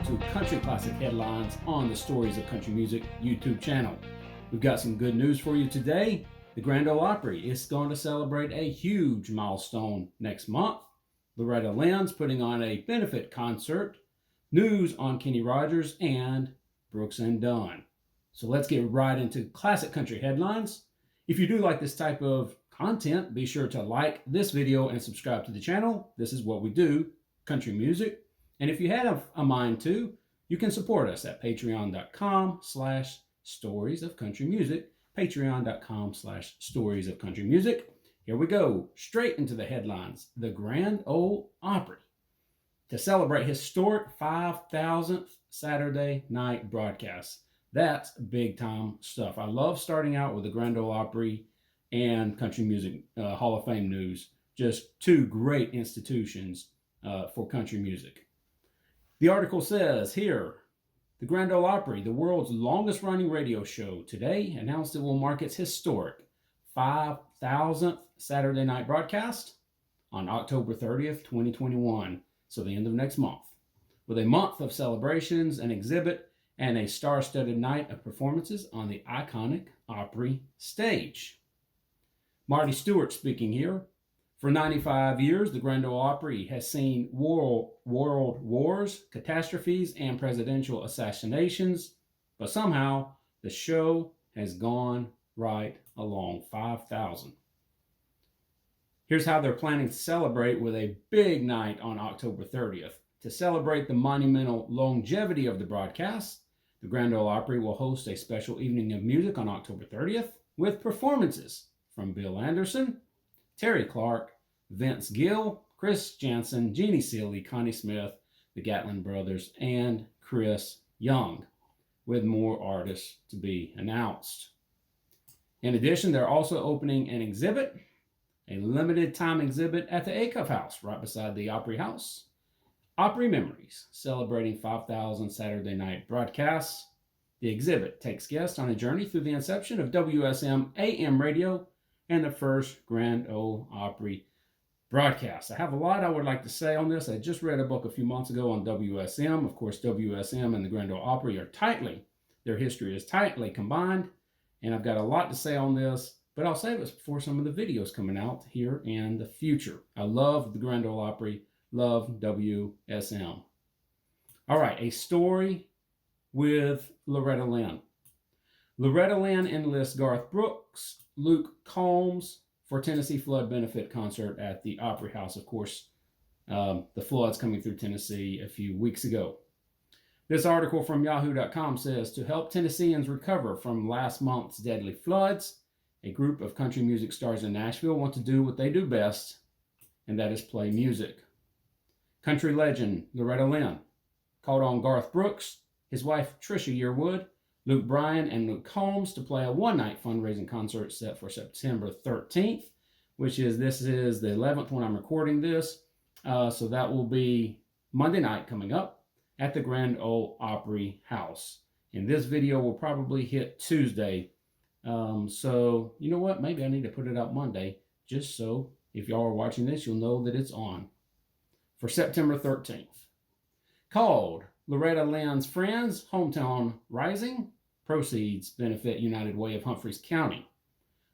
to Country Classic Headlines on the Stories of Country Music YouTube channel. We've got some good news for you today. The Grand Ole Opry is going to celebrate a huge milestone next month. Loretta Lynn's putting on a benefit concert, news on Kenny Rogers, and Brooks and Dunn. So let's get right into classic country headlines. If you do like this type of content, be sure to like this video and subscribe to the channel. This is what we do, country music. And if you have a mind to, you can support us at patreon.com/stories of country music, patreon.com/stories of country music. Here we go, straight into the headlines. The Grand Ole Opry to celebrate historic 5,000th Saturday night broadcast. That's big time stuff. I love starting out with the Grand Ole Opry and Country Music Hall of Fame news. Just two great institutions for country music. The article says here, the Grand Ole Opry, the world's longest running radio show, today announced it will mark its historic 5,000th Saturday night broadcast on October 30th, 2021, so the end of next month, with a month of celebrations, an exhibit, and a star-studded night of performances on the iconic Opry stage. Marty Stewart speaking here. For 95 years, the Grand Ole Opry has seen world wars, catastrophes, and presidential assassinations, but somehow the show has gone right along 5,000. Here's how they're planning to celebrate with a big night on October 30th. To celebrate the monumental longevity of the broadcast, the Grand Ole Opry will host a special evening of music on October 30th with performances from Bill Anderson, Terry Clark, Vince Gill, Chris Jansen, Jeannie Seely, Connie Smith, the Gatlin Brothers, and Chris Young, with more artists to be announced. In addition, they're also opening an exhibit, a limited time exhibit at the Acuff House, right beside the Opry House. Opry Memories, celebrating 5,000 Saturday night broadcasts. The exhibit takes guests on a journey through the inception of WSM AM radio and the first Grand Ole Opry broadcast. I have a lot I would like to say on this. I just read a book a few months ago on WSM. Of course, WSM and the Grand Ole Opry are their history is tightly combined, and I've got a lot to say on this, but I'll save it for some of the videos coming out here in the future. I love the Grand Ole Opry, love WSM. All right, a story with Loretta Lynn. Loretta Lynn enlists Garth Brooks, Luke Combs for Tennessee flood benefit concert at the Opry House. Of course, the floods coming through Tennessee a few weeks ago. This article from yahoo.com says, to help Tennesseans recover from last month's deadly floods, a group of country music stars in Nashville want to do what they do best, and that is play music. Country legend Loretta Lynn called on Garth Brooks, his wife Trisha Yearwood, Luke Bryan, and Luke Combs to play a one-night fundraising concert set for September 13th, this is the 11th when I'm recording this. So that will be Monday night coming up at the Grand Ole Opry House. And this video will probably hit Tuesday. So you know what? Maybe I need to put it out Monday, just so if y'all are watching this, you'll know that it's on. For September 13th. Called Loretta Lynn's Friends, Hometown Rising. Proceeds benefit United Way of Humphreys County.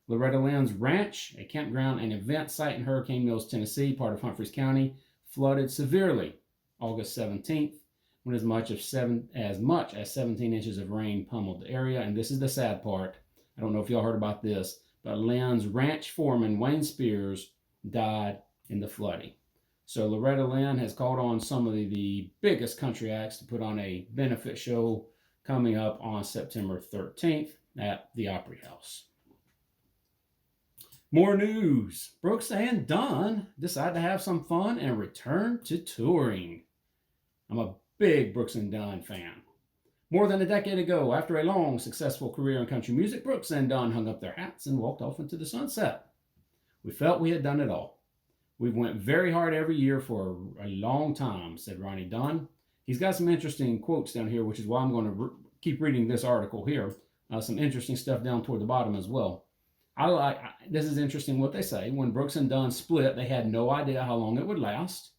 Loretta Lynn's Ranch, a campground and event site in Hurricane Mills, Tennessee, part of Humphreys County, flooded severely August 17th, when as much as 17 inches of rain pummeled the area. And this is the sad part. I don't know if y'all heard about this, but Lynn's ranch foreman, Wayne Spears, died in the flooding. So Loretta Lynn has called on some of the biggest country acts to put on a benefit show coming up on September 13th at the Opry House. More news. Brooks and Dunn decide to have some fun and return to touring. I'm a big Brooks and Dunn fan. More than a decade ago, after a long, successful career in country music, Brooks and Dunn hung up their hats and walked off into the sunset. We felt we had done it all. We've went very hard every year for a long time, said Ronnie Dunn. He's got some interesting quotes down here, which is why I'm going to keep reading this article here. Some interesting stuff down toward the bottom as well. This is interesting what they say. When Brooks and Dunn split, they had no idea how long it would last.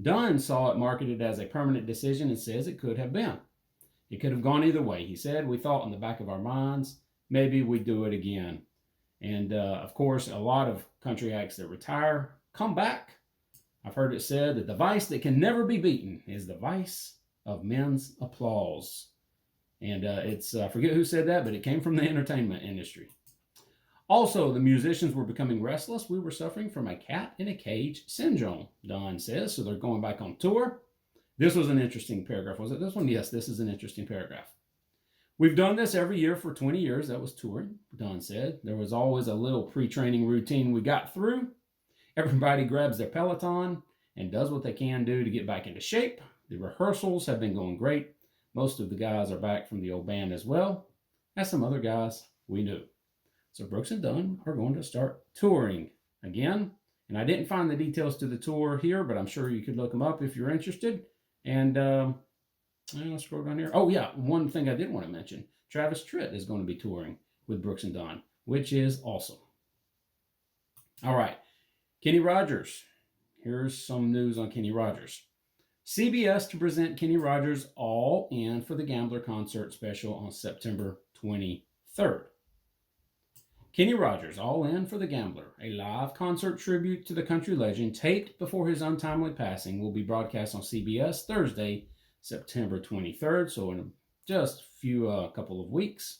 Dunn saw it marketed as a permanent decision and says it could have been. It could have gone either way. He said, we thought in the back of our minds, maybe we'd do it again. And of course, a lot of country acts that retire come back. I've heard it said that the vice that can never be beaten is the vice of men's applause. And it's, I forget who said that, but it came from the entertainment industry. Also, the musicians were becoming restless. We were suffering from a cat in a cage syndrome, Dunn says. So they're going back on tour. This was an interesting paragraph. Was it this one? Yes, this is an interesting paragraph. We've done this every year for 20 years. That was touring, Dunn said. There was always a little pre-training routine we got through. Everybody grabs their Peloton and does what they can do to get back into shape. The rehearsals have been going great. Most of the guys are back from the old band as well as some other guys we knew. So Brooks and Dunn are going to start touring again. And I didn't find the details to the tour here, but I'm sure you could look them up if you're interested. And let's scroll down here. Oh, yeah, one thing I did want to mention. Travis Tritt is going to be touring with Brooks and Dunn, which is awesome. All right, Kenny Rogers. Here's some news on Kenny Rogers. CBS to present Kenny Rogers All In for the Gambler concert special on September 23rd. Kenny Rogers, All In for the Gambler, a live concert tribute to the country legend taped before his untimely passing, will be broadcast on CBS Thursday, September 23rd, so in just a couple of weeks.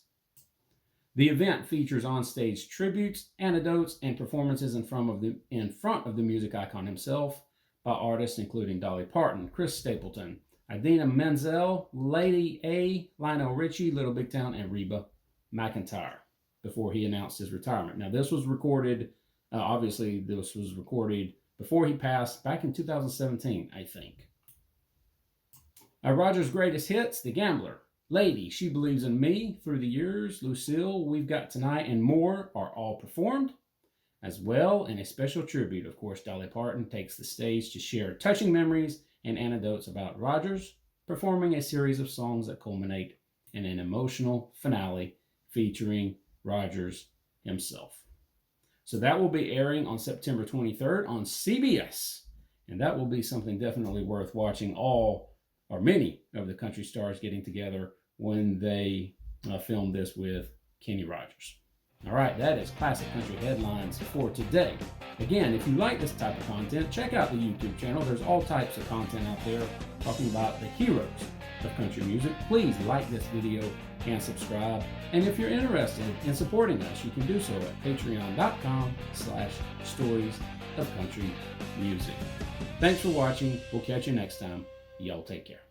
The event features onstage tributes, anecdotes, and performances in front of the music icon himself by artists including Dolly Parton, Chris Stapleton, Idina Menzel, Lady A, Lionel Richie, Little Big Town, and Reba McEntire before he announced his retirement. Now, this was recorded, obviously, this was recorded before he passed back in 2017, I think. Rogers' greatest hits, The Gambler, Lady, She Believes in Me, Through the Years, Lucille, We've Got Tonight, and more are all performed. As well, in a special tribute, of course, Dolly Parton takes the stage to share touching memories and anecdotes about Rogers, performing a series of songs that culminate in an emotional finale featuring Rogers himself. So that will be airing on September 23rd on CBS. And that will be something definitely worth watching. All or many of the country stars getting together when they filmed this with Kenny Rogers. All right, that is Classic Country Headlines for today. Again, if you like this type of content, check out the YouTube channel. There's all types of content out there talking about the heroes of country music. Please like this video and subscribe. And if you're interested in supporting us, you can do so at patreon.com/stories of country music. Thanks for watching. We'll catch you next time. Y'all take care.